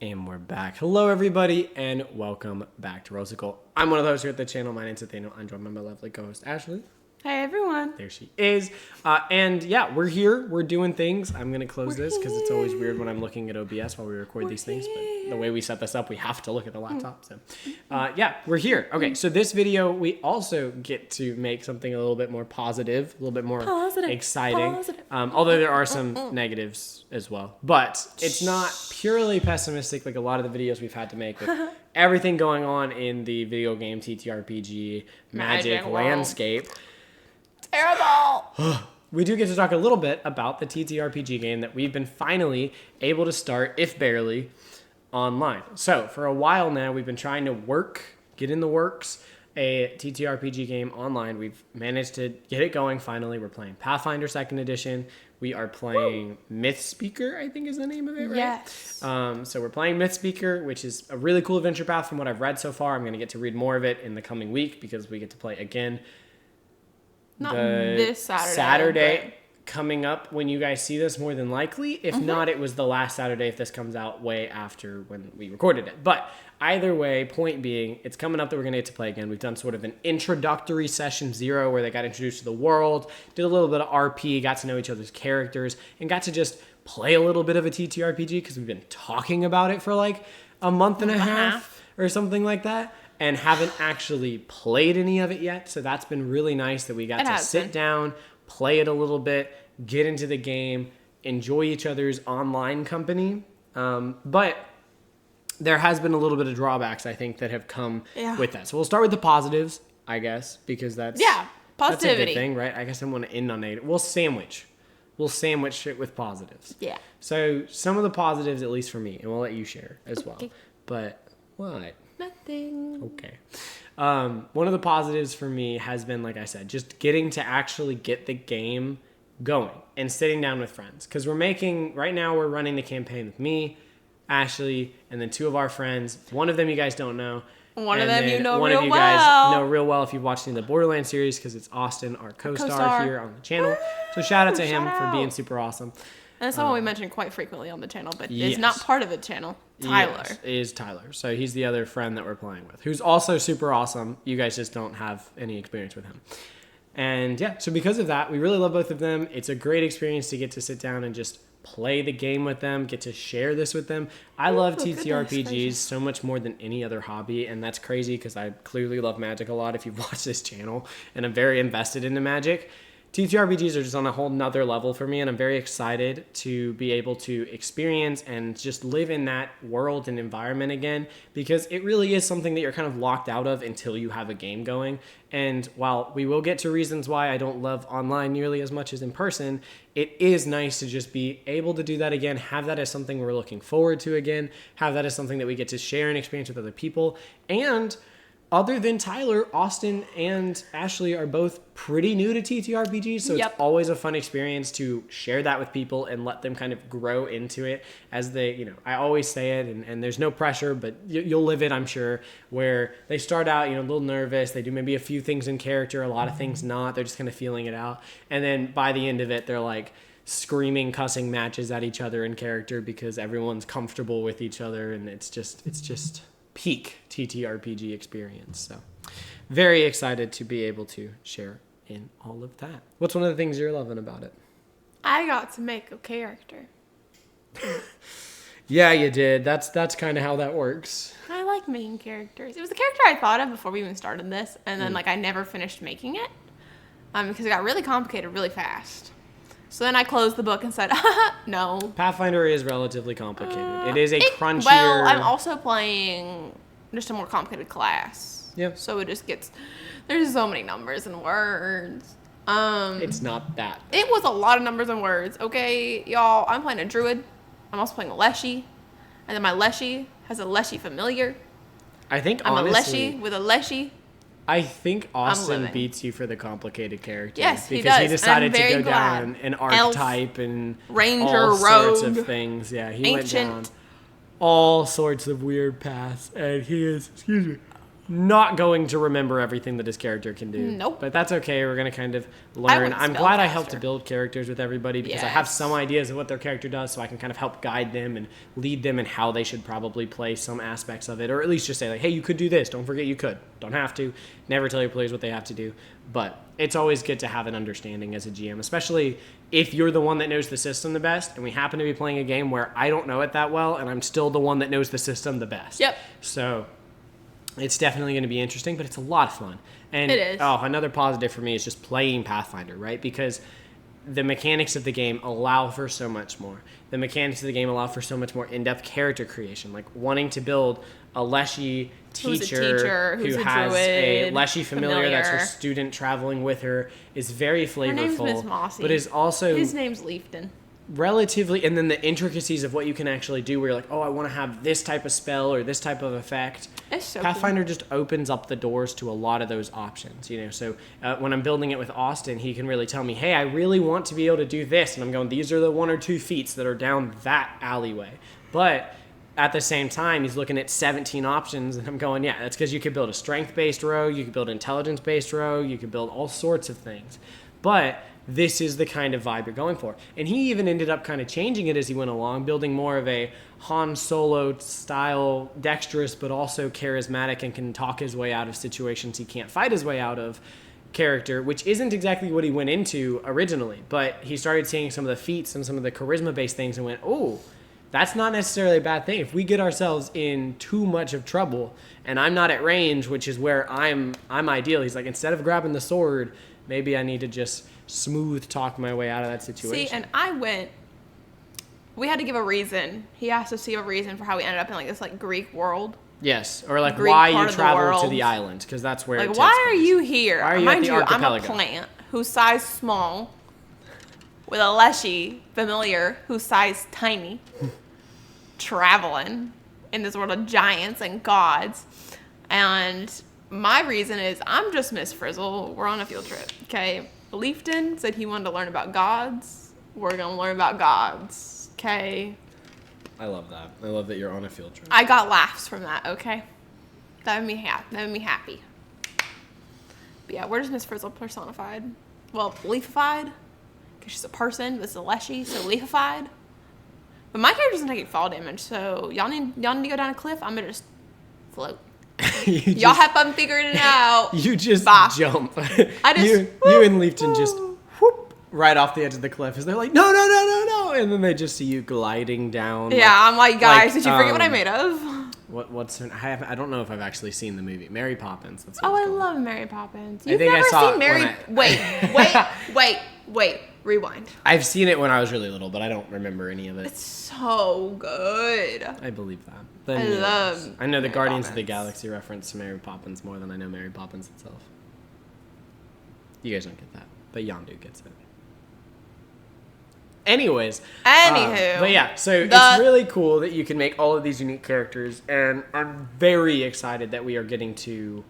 And we're back. Hello, everybody, and welcome back to Rollsicle. I'm one of the hosts here at the channel. My name's Nathaniel. I'm joined by my lovely co-host, Ashley. Hey, everyone. There she is. And yeah, we're here. We're doing things. I'm going to close this because it's always weird when I'm looking at OBS while we record these things. But the way we set this up, we have to look at the laptop. So yeah, we're here. Okay, so this video, we also get to make something a little bit more positive, a little bit more exciting. Although there are some negatives as well. But it's not purely pessimistic like a lot of the videos we've had to make with everything going on in the video game TTRPG magic landscape. Terrible. We do get to talk a little bit about the TTRPG game that we've been finally able to start, if barely, online. So for a while now, we've been trying to get in the works, a TTRPG game online. We've managed to get it going finally. We're playing Pathfinder 2nd Edition. We are playing Mythspeaker, I think is the name of it, right? Yes. So we're playing Mythspeaker, which is a really cool adventure path from what I've read so far. I'm going to get to read more of it in the coming week because we get to play again. Not this Saturday. Coming up when you guys see this, more than likely. If not, it was the last Saturday if this comes out way after when we recorded it. But either way, point being, it's coming up that we're going to get to play again. We've done sort of an introductory session 0 where they got introduced to the world, did a little bit of RP, got to know each other's characters, and got to just play a little bit of a TTRPG because we've been talking about it for like a month and a half or something like that. And haven't actually played any of it yet. So that's been really nice that we got to sit down, play it a little bit, get into the game, enjoy each other's online company. But there has been a little bit of drawbacks, I think, that have come with that. So we'll start with the positives, I guess, because that's positivity. That's a good thing, right? I guess I want to end on it. We'll sandwich it with positives. Yeah. So some of the positives, at least for me, and we'll let you share as well. But what? Nothing. Okay. One of the positives for me has been, like I said, just getting to actually get the game going and sitting down with friends. Because right now we're running the campaign with me, Ashley, and then 2 of our friends. One of them you guys don't know. One of them you know one real of you well. guys know real well if you've watched any of the Borderlands series because it's Austin, our co-star here on the channel. So shout out to him for being super awesome. And someone we mention quite frequently on the channel, but is not part of the channel. Tyler. Yes, is Tyler. So he's the other friend that we're playing with, who's also super awesome. You guys just don't have any experience with him. And yeah, so because of that, we really love both of them. It's a great experience to get to sit down and just play the game with them, get to share this with them. I love TTRPGs so much more than any other hobby, and that's crazy because I clearly love Magic a lot if you've watched this channel, and I'm very invested into Magic. TTRPGs are just on a whole nother level for me, and I'm very excited to be able to experience and just live in that world and environment again, because it really is something that you're kind of locked out of until you have a game going. And while we will get to reasons why I don't love online nearly as much as in person, it is nice to just be able to do that again, have that as something we're looking forward to again, have that as something that we get to share and experience with other people. And other than Tyler, Austin and Ashley are both pretty new to TTRPGs, so it's always a fun experience to share that with people and let them kind of grow into it as they, I always say it, and there's no pressure, but you'll live it, I'm sure, where they start out, a little nervous, they do maybe a few things in character, a lot of things not, they're just kind of feeling it out, and then by the end of it, they're like screaming, cussing matches at each other in character because everyone's comfortable with each other, and it's just peak TTRPG experience. So very excited to be able to share in all of that. What's one of the things you're loving about it? I got to make a character. Yeah, you did. That's kind of how that works. I like making characters. It was the character I thought of before we even started this, and then I never finished making it because it got really complicated really fast. So then I closed the book and said, no. Pathfinder is relatively complicated. It is a crunchier... Well, I'm also playing just a more complicated class. Yeah. So it just gets... There's so many numbers and words. It's not that bad. It was a lot of numbers and words. Okay, y'all, I'm playing a druid. I'm also playing a Leshy. And then my Leshy has a Leshy familiar. I think, I'm honestly... a Leshy with a Leshy. I think Austin beats you for the complicated character. Yes, he does. Because he decided to go glad. down an archetype and Ranger, all sorts rogue, of things. Yeah, he went ancient. down all sorts of weird paths, and he is not going to remember everything that his character can do. Nope. But that's okay. We're going to kind of learn. I'm glad I helped to faster. build characters with everybody because I have some ideas of what their character does, so I can kind of help guide them and lead them in how they should probably play some aspects of it, or at least just say, like, hey, you could do this. Don't forget you could. Don't have to. Never tell your players what they have to do. But it's always good to have an understanding as a GM, especially if you're the one that knows the system the best, and we happen to be playing a game where I don't know it that well, and I'm still the one that knows the system the best. Yep. So it's definitely going to be interesting, but it's a lot of fun. And it is. Another positive for me is just playing Pathfinder, right? Because the mechanics of the game allow for so much more. The mechanics of the game allow for so much more in-depth character creation, like wanting to build a Leshy teacher who's who a has druid, a Leshy familiar that's her student traveling with her is very flavorful. Her name's Miss Mossy. But is also his name's Leafton. Relatively, and then the intricacies of what you can actually do where you're like, oh, I want to have this type of spell or this type of effect. It's so Pathfinder cool. just opens up the doors to a lot of those options, you know. So when I'm building it with Austin, he can really tell me, hey, I really want to be able to do this, and I'm going, these are the 1 or 2 feats that are down that alleyway. But at the same time, he's looking at 17 options, and I'm going, yeah, that's because you could build a strength-based row, you could build an intelligence-based row, you could build all sorts of things. But this is the kind of vibe you're going for. And he even ended up kind of changing it as he went along, building more of a Han Solo style, dexterous but also charismatic and can talk his way out of situations he can't fight his way out of character, which isn't exactly what he went into originally. But he started seeing some of the feats and some of the charisma-based things and went, oh, that's not necessarily a bad thing. If we get ourselves in too much of trouble and I'm not at range, which is where I'm ideal, he's like, instead of grabbing the sword, maybe I need to just smooth talk my way out of that situation. See, and we had to give a reason. He asked us to give a reason for how we ended up in like this like Greek world. Yes, or like Greek why part you of the travel to world. the island, because that's where Like, why are you here? Why are you Mind at the you, I'm a archipelago? plant whose size small with a Leshy familiar whose size tiny traveling in this world of giants and gods. And my reason is I'm just Miss Frizzle. We're on a field trip, okay? Leafton said he wanted to learn about gods. We're going to learn about gods, okay? I love that. I love that you're on a field trip. I got laughs from that, okay? That made me happy. But yeah, we're just Miss Frizzle personified. Well, leafified, because she's a person. This is a Leshy, so leafified. But my character doesn't take fall damage, so y'all need to go down a cliff. I'm gonna just float. Y'all have fun figuring it out. You just Bye. jump. I just you and Leafton just whoop right off the edge of the cliff as they're like, no, and then they just see you gliding down. Yeah, I'm like, guys, like, did you forget what I made of? What's her? I don't know if I've actually seen the movie Mary Poppins. That's Oh, what I it's called. love Mary Poppins. I You've think I never saw seen it Mary? Wait. Rewind. I've seen it when I was really little, but I don't remember any of it. It's so good. I believe that. But I anyways, love I know the Mary Guardians of the Poppins. Galaxy reference to Mary Poppins more than I know Mary Poppins itself. You guys don't get that, but Yondu gets it. Anyways. Anywho. But yeah, so it's really cool that you can make all of these unique characters, and I'm very excited that we are getting to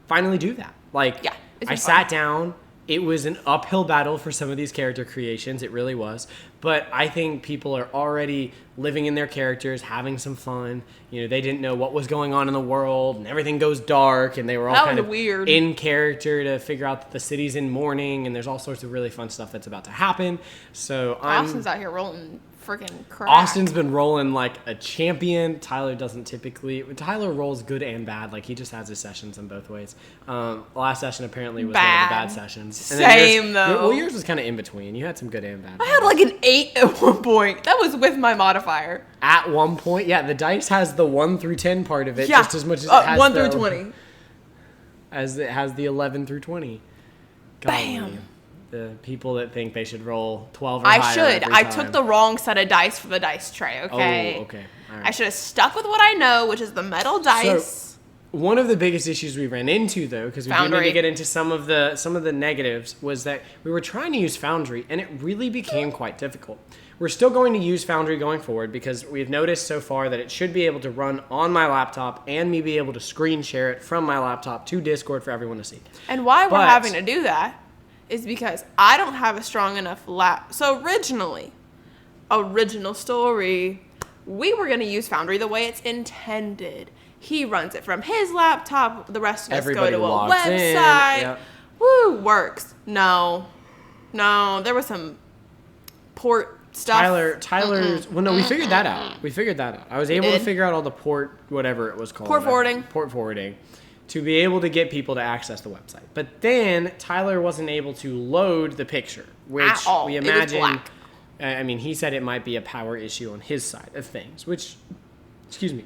finally do that. Like, Yeah, it's been I sat down. It was an uphill battle for some of these character creations. It really was. But I think people are already living in their characters, having some fun. You know, they didn't know what was going on in the world, and everything goes dark, and they were all That kind was of weird. in character to figure out that the city's in mourning, and there's all sorts of really fun stuff that's about to happen. So Austin's out here rolling freaking crap. Austin's been rolling like a champion. Tyler doesn't typically. Tyler rolls good and bad. Like, he just has his sessions in both ways. Last session apparently was one of the bad sessions. And then Same, though. yours was kind of in between. You had some good and bad. I had like an 8 at one point. That was with my modifier. At one point, yeah, the dice has the 1 through 10 part of it Yeah. just as much as it has 1 the, through 20. as it has the 11 through 20. Bam. Golly. The people that think they should roll 12 or I higher should. every I time. took the wrong set of dice for the dice tray, okay? Oh, okay. All right. I should have stuck with what I know, which is the metal dice. One of the biggest issues we ran into, though, because we did need Foundry. to get into some of the negatives, was that we were trying to use Foundry, and it really became quite difficult. We're still going to use Foundry going forward because we've noticed so far that it should be able to run on my laptop and me be able to screen share it from my laptop to Discord for everyone to see. And why we're But- having to do that is because I don't have a strong enough So original story, we were going to use Foundry the way it's intended. He runs it from his laptop. The rest of us Everybody go to a logs website. in. Yep. Woo, works. No, there was some port stuff. Tyler's. Well, no, we figured that out. I was able to figure out all the port, whatever it was called. Port forwarding, to be able to get people to access the website. But then Tyler wasn't able to load the picture, which At all. we It was imagine. black. I mean, he said it might be a power issue on his side of things, which,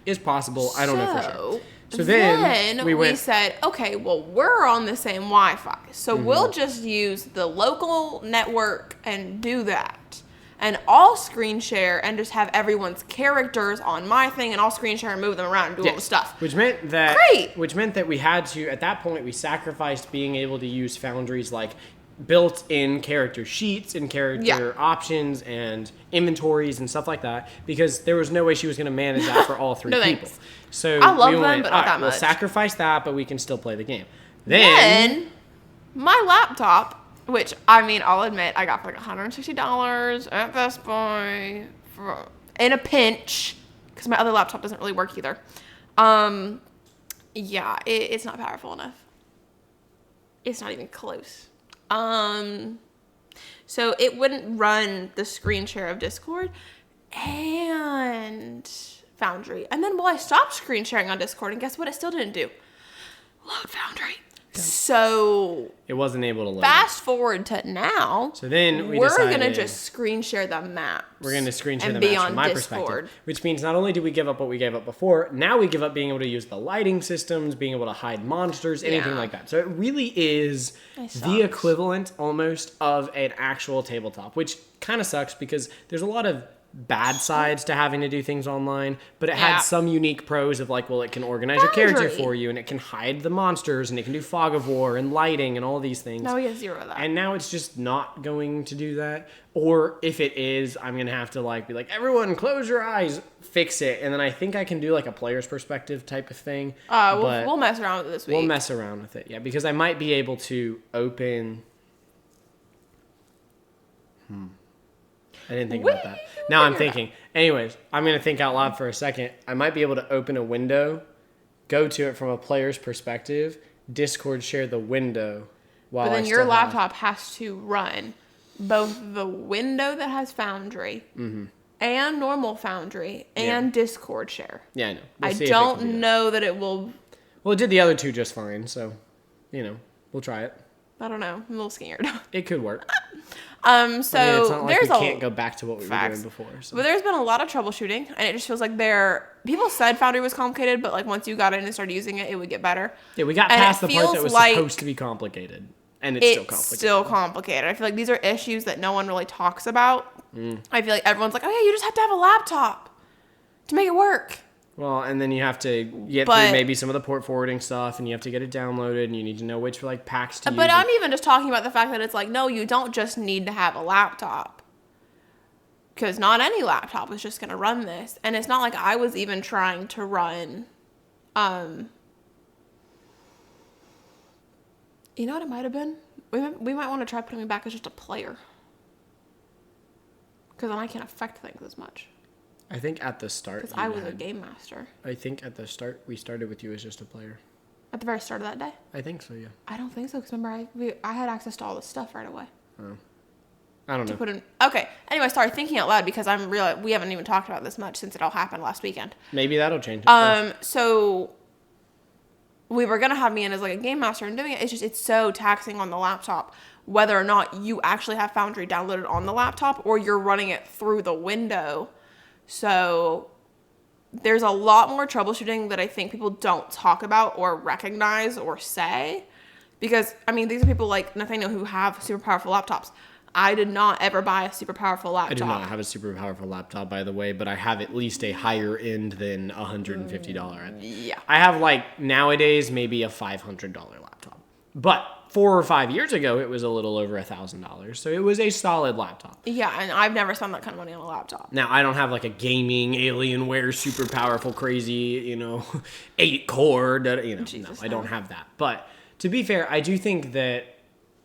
is possible. I don't know for sure. So then we said, okay, well, we're on the same Wi-Fi, so we'll just use the local network and do that. And I'll screen share and just have everyone's characters on my thing, and I'll screen share and move them around and do all the stuff. Which meant that Great. Which meant that we had to, at that point, we sacrificed being able to use Foundry's like built-in character sheets and character options and inventories and stuff like that, because there was no way she was going to manage that for all three No people. thanks. So I love we them, went, but not that we'll much. sacrifice that, but we can still play the game. Then my laptop, which I mean, I'll admit, I got for like $160 at Best Buy in a pinch, because my other laptop doesn't really work either. Yeah, it's not powerful enough. It's not even close. So it wouldn't run the screen share of Discord and Foundry. And then, I stopped screen sharing on Discord, and guess what? It still didn't do. Load Foundry. So it wasn't able to load. Fast forward to now. So then we're gonna just screen share the maps. We're gonna screen share and the be maps on from my Discord. perspective, which means not only do we give up what we gave up before, now we give up being able to use the lighting systems, being able to hide monsters, anything like that. So it really is the equivalent almost of an actual tabletop, which kind of sucks because there's a lot of bad sides to having to do things online, but it had some unique pros of like, well, it can organize your character for you, and it can hide the monsters, and it can do fog of war and lighting and all these things. Now we have zero of that. And now it's just not going to do that. Or if it is, I'm going to have to like be like, everyone close your eyes, fix it. And then I think I can do like a player's perspective type of thing. We'll mess around with it this week. We'll mess around with it, yeah, because I might be able to open... I didn't think about that. Now I'm thinking. Anyways, I'm going to think out loud for a second. I might be able to open a window, go to it from a player's perspective, Discord share the window while But then your laptop has to run both the window that has Foundry and normal Foundry and Discord share. Yeah, I know. I don't know that it will... Well, it did the other two just fine, so, we'll try it. I don't know. I'm a little scared. It could work. So I mean, it's not like there's we can't go back to what we were doing before. So. But there's been a lot of troubleshooting, and it just feels like people said Foundry was complicated, but like once you got in and started using it, it would get better. Yeah, we got past the part that was supposed to be complicated, and it's still complicated. I feel like these are issues that no one really talks about. I feel like everyone's like, oh yeah, you just have to have a laptop to make it work. Well, and then you have to get through maybe some of the port forwarding stuff, and you have to get it downloaded, and you need to know which like packs to use. But I'm even just talking about the fact that it's like, no, you don't just need to have a laptop. Because not any laptop is just going to run this. And it's not like I was even trying to run... You know what it might have been? We might want to try putting me back as just a player. Because then I can't affect things as much. I think at the start... Because I was a game master. I think at the start, we started with you as just a player. At the very start of that day? I think so, yeah. I don't think so, because remember, I had access to all this stuff right away. Oh. I don't know. Okay. Anyway, sorry, thinking out loud, because we haven't even talked about this much since it all happened last weekend. Maybe that'll change it. So we were going to have me in as like a game master and doing it. It's so taxing on the laptop, whether or not you actually have Foundry downloaded on the laptop or you're running it through the window. So there's a lot more troubleshooting that I think people don't talk about or recognize or say. Because, I mean, these are people like Nathaniel who have super powerful laptops. I did not ever buy a super powerful laptop. I do not have a super powerful laptop, by the way, but I have at least a higher end than $150. Yeah. I have, like, nowadays, maybe a $500 laptop. But 4 or 5 years ago, it was a little over $1,000. So it was a solid laptop. Yeah, and I've never spent that kind of money on a laptop. Now, I don't have, like, a gaming, Alienware, super powerful, crazy, 8-core, no, I don't have that. But to be fair, I do think that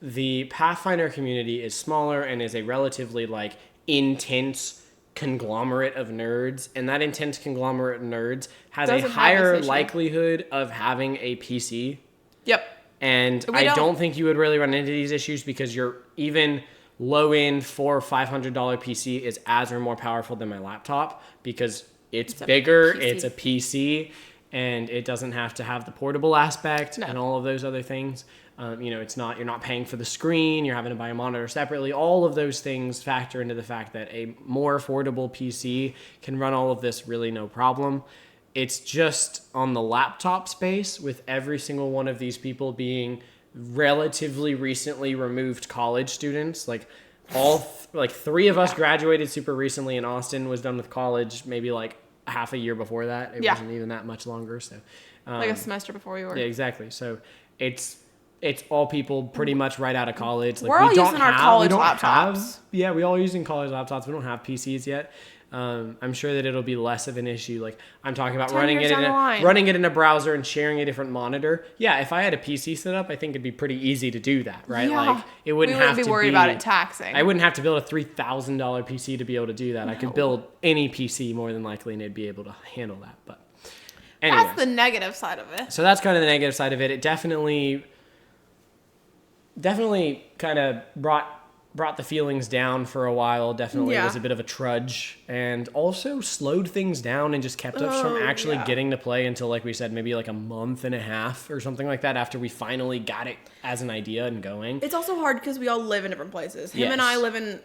the Pathfinder community is smaller and is a relatively like intense conglomerate of nerds, and that intense conglomerate of nerds has Doesn't a have higher this issue. likelihood of having a PC. Yep. And We I don't. don't think you would really run into these issues because your even low end $400 or $500 PC is as or more powerful than my laptop because it's a bigger, PC. it's a PC, and it doesn't have to have the portable aspect No. and all of those other things. You're not paying for the screen, you're having to buy a monitor separately. All of those things factor into the fact that a more affordable PC can run all of this really no problem. It's just on the laptop space with every single one of these people being relatively recently removed college students. Like three of us graduated super recently, and Austin was done with college maybe like half a year before that. It wasn't even that much longer. So Like a semester before we were. yeah, exactly. So it's all people pretty much right out of college. Like We're all using our college laptops. We all using college laptops. We don't have PCs yet. I'm sure that it'll be less of an issue. Like I'm talking about 10 running years it down the line. running it in a browser and sharing a different monitor. Yeah, if I had a PC set up, I think it'd be pretty easy to do that, right? Yeah. Like it wouldn't we have be to worried about it taxing. I wouldn't have to build a $3,000 PC to be able to do that. I could build any PC more than likely, and it'd be able to handle that. But anyways. That's the negative side of it. So that's kind of the negative side of it. It definitely kind of brought the feelings down for a while. Definitely Yeah. was a bit of a trudge, and also slowed things down and just kept us from actually getting to play until, like we said, maybe like a month and a half or something like that after we finally got it as an idea and going. It's also hard because we all live in different places. Him and I Yes. live in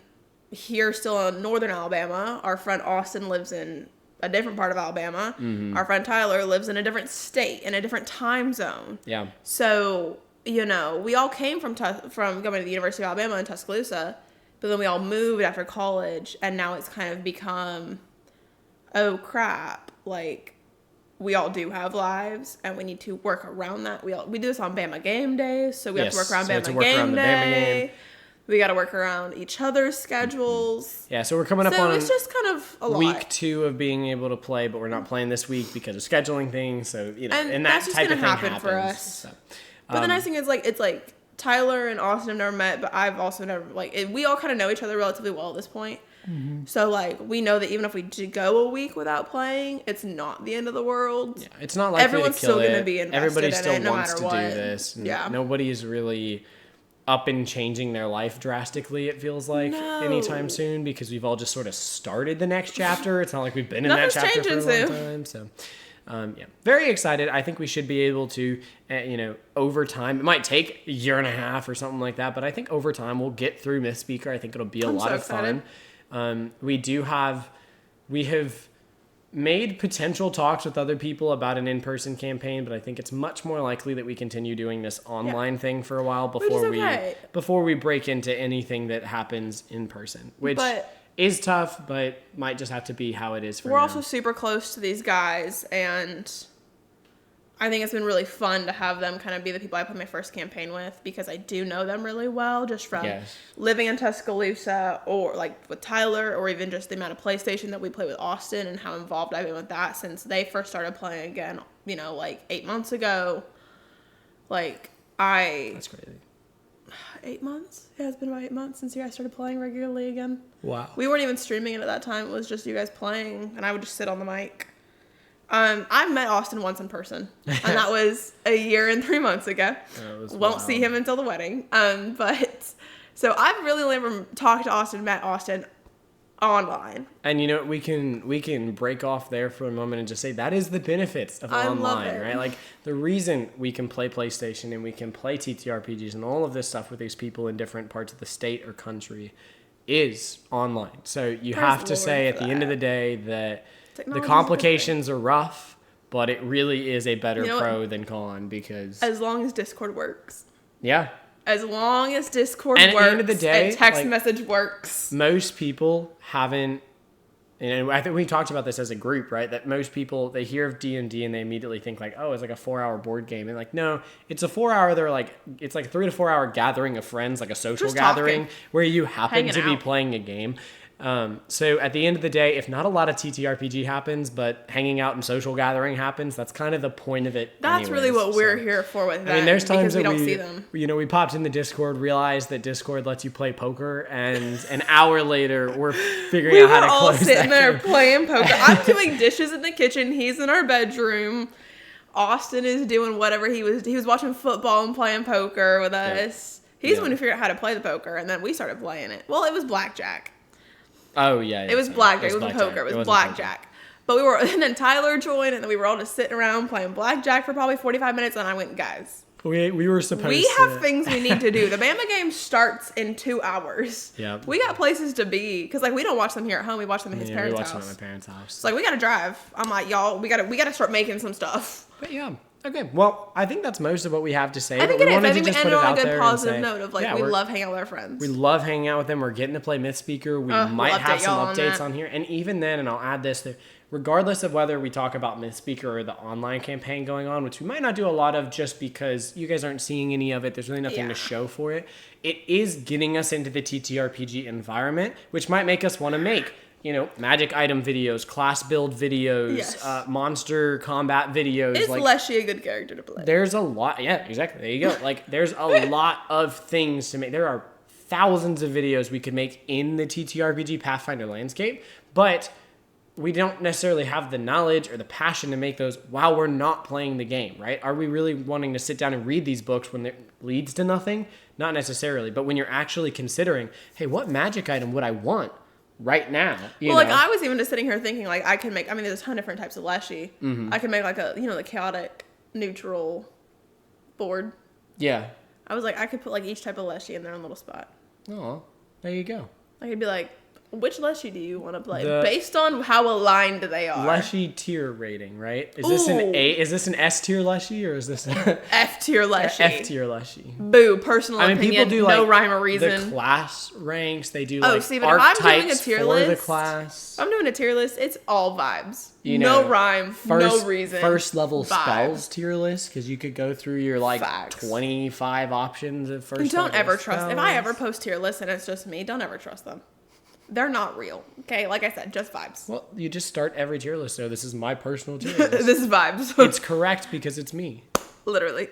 here still in northern Alabama. Our friend Austin lives in a different part of Alabama. Mm-hmm. Our friend Tyler lives in a different state, in a different time zone. Yeah. So, we all came from going to the University of Alabama in Tuscaloosa, but then we all moved after college, and now it's kind of become, oh crap, like, we all do have lives, and we need to work around that. We do this on Bama game days, so we have to work around so to Bama work around game the Bama day. game. We got to work around each other's schedules. Yeah, so we're coming up So on it's just kind of a week lot. 2 of being able to play, but we're not playing this week because of scheduling things. So, and that that's just type of gonna thing happen for happens. us. So, But the nice thing is, like, it's like Tyler and Austin have never met, but I've also never, we all kind of know each other relatively well at this point. Mm-hmm. So, like, we know that even if we do go a week without playing, it's not the end of the world. yeah, it's not likely Everyone's to kill still it. gonna be invested Everybody in still it no wants matter to what. do this. And Yeah. nobody's really up and changing their life drastically, it feels like, No. anytime soon, because we've all just sort of started the next chapter. It's not like we've been in that Nothing's chapter for a changing long soon. time. So, very excited. I think we should be able to, over time, it might take a year and a half or something like that, but I think over time we'll get through Mythspeaker. I think it'll be a lot so of excited. fun. We have made potential talks with other people about an in-person campaign, but I think it's much more likely that we continue doing this online thing for a while before we break into anything that happens in person, which is tough, but might just have to be how it is for now. We're also super close to these guys, and I think it's been really fun to have them kind of be the people I played my first campaign with, because I do know them really well, just from living in Tuscaloosa, or like with Tyler, or even just the amount of PlayStation that we play with Austin and how involved I've been with that since they first started playing again, 8 months ago. That's crazy. 8 months? Yeah, it's been about 8 months since you guys started playing regularly again. Wow. We weren't even streaming it at that time. It was just you guys playing, and I would just sit on the mic. I met Austin once in person, and that was a year and 3 months ago. Won't see him until the wedding. So I've really only ever talked to Austin, met Austin online. And we can break off there for a moment and just say that is the benefits of I online, love it. right? Like the reason we can play PlayStation and we can play TTRPGs and all of this stuff with these people in different parts of the state or country is online. So you Praise have the to Lord say for at the end of that. the day that Technology's the complications are rough, but it really is a better You know what? pro than con because As long as Discord works. yeah. As long as Discord And at the works end of the day, and text message works. Most people haven't, and I think we talked about this as a group, right? That most people, they hear of D&D and they immediately think like, oh, it's like a 4-hour board game. And like, no, it's a 4-hour, it's like a 3 to 4 hour gathering of friends, like a social Just gathering talking. where you happen Hanging to be out. playing a game. So at the end of the day, if not a lot of TTRPG happens, but hanging out and social gathering happens, that's kind of the point of it. That's really what we're here for with that. I mean, there's times because we that don't see them. We popped in the Discord, realized that Discord lets you play poker, and an hour later, we're figuring out how to close that. We were all sitting there playing poker. I'm doing dishes in the kitchen. He's in our bedroom. Austin is doing whatever he was watching football and playing poker with us. He's the one who figured out how to play the poker, and then we started playing it. Well, it was blackjack. Oh, yeah. It was blackjack. It wasn't poker. It was blackjack. But and then Tyler joined, and then we were all just sitting around playing blackjack for probably 45 minutes, and I went, guys. We were supposed to. We have things we need to do. The Bama game starts in 2 hours. Yeah. We got places to be. Because, we don't watch them here at home. We watch them at his parents' house. We watch them at my parents' house. So, we got to drive. I'm like, y'all, we got to start making some stuff. But, yeah. Okay, well, I think that's most of what we have to say. I think but it we is. wanted I to think we just put ended it on out a good there positive and say, note of we love hanging out with our friends. We love hanging out with them. We're getting to play Mythspeaker. We might we'll have some updates on here. And even then, and I'll add this, that regardless of whether we talk about Mythspeaker or the online campaign going on, which we might not do a lot of just because you guys aren't seeing any of it, there's really nothing to show for it. It is getting us into the TTRPG environment, which might make us want to make magic item videos, class build videos, monster combat videos. Is Leshy a good character to play? There's a lot. Yeah, exactly. There you go. There's a lot of things to make. There are thousands of videos we could make in the TTRPG Pathfinder landscape, but we don't necessarily have the knowledge or the passion to make those while we're not playing the game, right? Are we really wanting to sit down and read these books when it leads to nothing? Not necessarily. But when you're actually considering, hey, what magic item would I want right now? I was even just sitting here thinking, I can make, there's a ton of different types of Leshy. Mm-hmm. I can make the chaotic neutral board. Yeah. I was I could put each type of Leshy in their own little spot. Oh, there you go. I could be which Leshy do you want to play? Based on how aligned they are. Leshy tier rating, right? Is this an A? Is this an S tier Leshy or is this an F tier Leshy? F tier Leshy. Boo, personal opinion. People do no rhyme or reason. The class ranks. They do see, but if I'm doing a tier list, the class. If I'm doing a tier list, it's all vibes. No rhyme, no reason. First level vibes. Spells tier list because you could go through your 25 options of first. Don't ever trust. If I ever post tier lists and it's just me, don't ever trust them. They're not real. Okay, like I said, just vibes. Well, you just start every tier list. So this is my personal tier list. This is vibes. It's correct because it's me. Literally.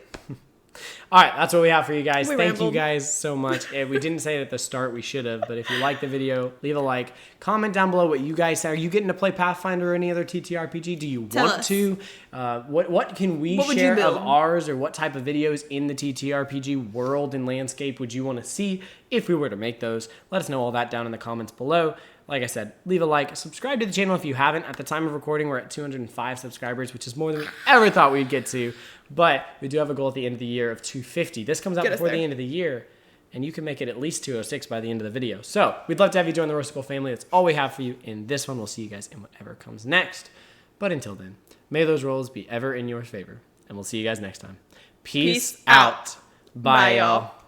All right, that's what we have for you guys. We Thank rambled. you guys so much. We didn't say it at the start. We should have. But if you like the video, leave a like. Comment down below what you guys say. Are you getting to play Pathfinder or any other TTRPG? Do you Tell want us. to? What can we share of ours, or what type of videos in the TTRPG world and landscape would you want to see if we were to make those? Let us know all that down in the comments below. Like I said, leave a like. Subscribe to the channel if you haven't. At the time of recording, we're at 205 subscribers, which is more than we ever thought we'd get to. But we do have a goal at the end of the year of 250. This comes out before the end of the year, and you can make it at least 206 by the end of the video. So we'd love to have you join the Rollsicle family. That's all we have for you in this one. We'll see you guys in whatever comes next. But until then, may those rolls be ever in your favor, and we'll see you guys next time. Peace out. Bye, y'all.